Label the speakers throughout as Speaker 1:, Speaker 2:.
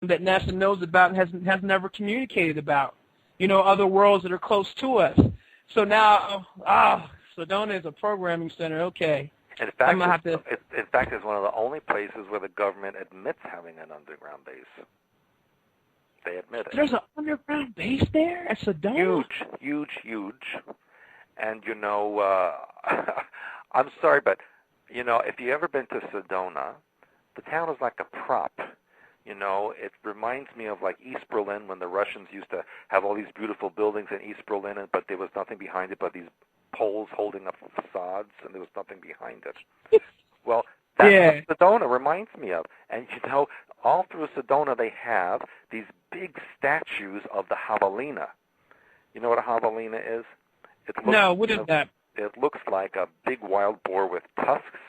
Speaker 1: that NASA knows about and has never communicated about. Other worlds that are close to us. So now, Sedona is a programming center. Okay.
Speaker 2: In fact, it's one of the only places where the government admits having an underground base. They admit it.
Speaker 1: There's an underground base there at Sedona?
Speaker 2: Huge. And, I'm sorry, but, if you've ever been to Sedona, the town is like a prop. It reminds me of like East Berlin when the Russians used to have all these beautiful buildings in East Berlin, but there was nothing behind it but these poles holding up facades, and there was nothing behind it. Well, that's what Sedona reminds me of. And, all through Sedona they have these big statues of the javelina. You know what a javelina is?
Speaker 1: What is that?
Speaker 2: It looks like a big wild boar with tusks,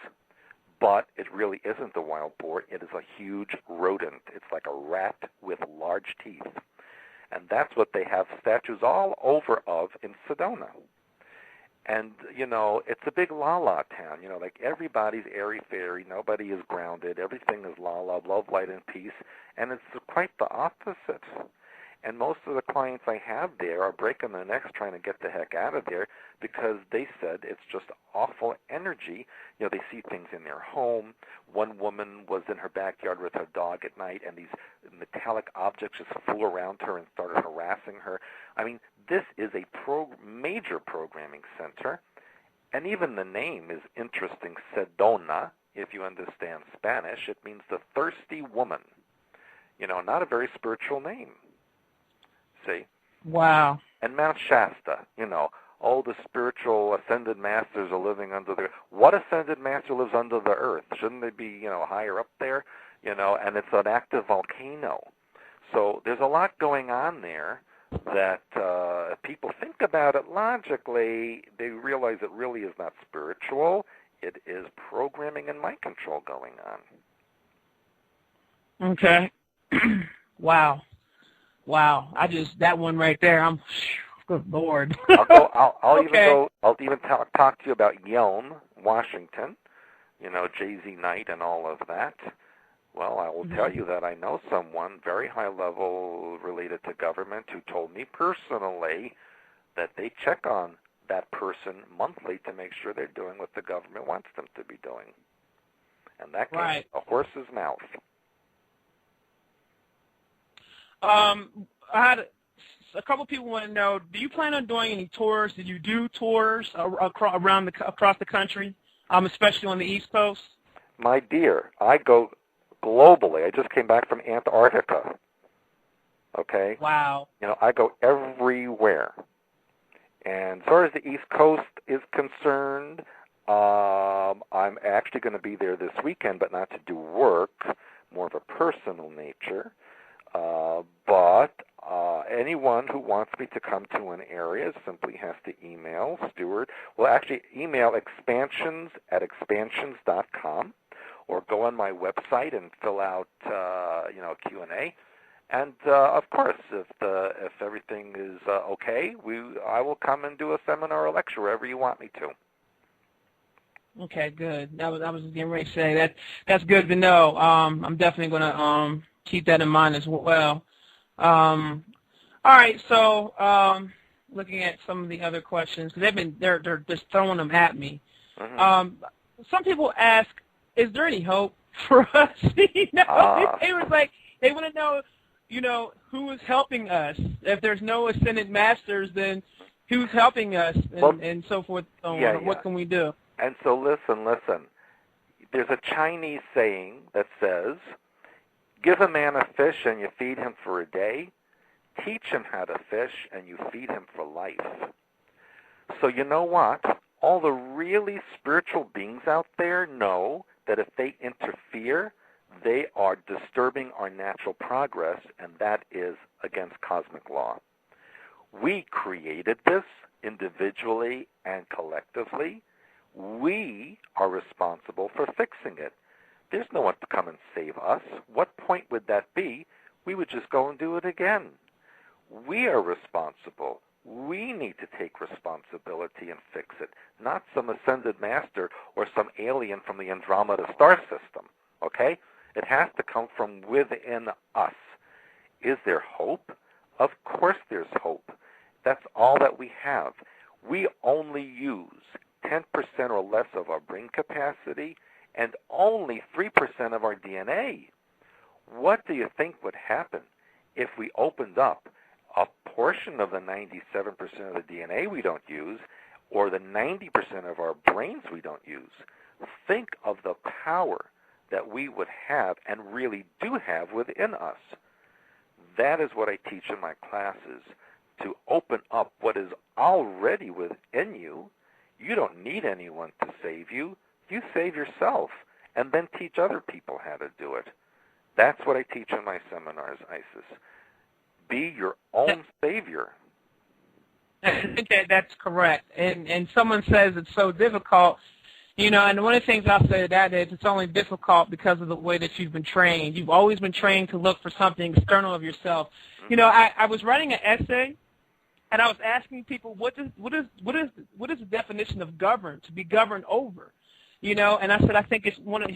Speaker 2: but it really isn't a wild boar. It is a huge rodent. It's like a rat with large teeth. And that's what they have statues all over of in Sedona. And, it's a big la-la town. Like everybody's airy-fairy. Nobody is grounded. Everything is la-la, love, light, and peace. And it's quite the opposite. And most of the clients I have there are breaking their necks trying to get the heck out of there because they said it's just awful energy. They see things in their home. One woman was in her backyard with her dog at night, and these metallic objects just flew around her and started harassing her. I mean, this is a major programming center, and even the name is interesting, Sedona. If you understand Spanish, it means the thirsty woman. Not a very spiritual name. See?
Speaker 1: Wow.
Speaker 2: And Mount Shasta, all the spiritual ascended masters are living under the... What ascended master lives under the earth? Shouldn't they be, higher up there? And it's an active volcano. So there's a lot going on there that if people think about it logically, they realize it really is not spiritual. It is programming and mind control going on.
Speaker 1: Okay. Wow. That one right there, I'm good Lord.
Speaker 2: I'll even talk to you about Yelm, Washington, Jay-Z Knight and all of that. Well, I will tell you that I know someone very high level related to government who told me personally that they check on that person monthly to make sure they're doing what the government wants them to be doing. And that came from a horse's mouth.
Speaker 1: I had a couple people want to know, do you plan on doing any tours? Did you do tours across the country, especially on the East Coast?
Speaker 2: My dear, I go globally. I just came back from Antarctica. Okay?
Speaker 1: Wow.
Speaker 2: I go everywhere. And as far as the East Coast is concerned, I'm actually going to be there this weekend, but not to do work, more of a personal nature. But anyone who wants me to come to an area simply has to email Stewart. Well, actually, email expansions@expansions.com, or go on my website and fill out Q&A. And of course, if everything is okay, I will come and do a seminar or lecture wherever you want me to.
Speaker 1: Okay, good. I was getting ready to say that's good to know. I'm definitely going to keep that in mind as well. All right, so looking at some of the other questions, because they're just throwing them at me.
Speaker 2: Mm-hmm.
Speaker 1: Some people ask, is there any hope for us? They was like, they want to know, who is helping us? If there's no ascended masters, then who's helping us, and so forth. What can we do?
Speaker 2: And so listen. There's a Chinese saying that says, give a man a fish and you feed him for a day. Teach him how to fish and you feed him for life. So you know what? All the really spiritual beings out there know that if they interfere, they are disturbing our natural progress, and that is against cosmic law. We created this individually and collectively. We are responsible for fixing it. There's no one to come and save us. What point would that be? We would just go and do it again. We are responsible. We need to take responsibility and fix it, not some ascended master or some alien from the Andromeda star system, okay? It has to come from within us. Is there hope? Of course there's hope. That's all that we have. We only use 10% or less of our brain capacity and only 3% of our DNA. What do you think would happen if we opened up a portion of the 97% of the DNA we don't use or the 90% of our brains we don't use? Think of the power that we would have and really do have within us. That is what I teach in my classes, to open up what is already within you. You don't need anyone to save you. You save yourself and then teach other people how to do it. That's what I teach in my seminars, Isis. Be your own savior.
Speaker 1: Okay, that's correct. And someone says it's so difficult, and one of the things I'll say to that is it's only difficult because of the way that you've been trained. You've always been trained to look for something external of yourself. I was writing an essay, and I was asking people, what is the definition of govern, to be governed over? And I said, I think it's one of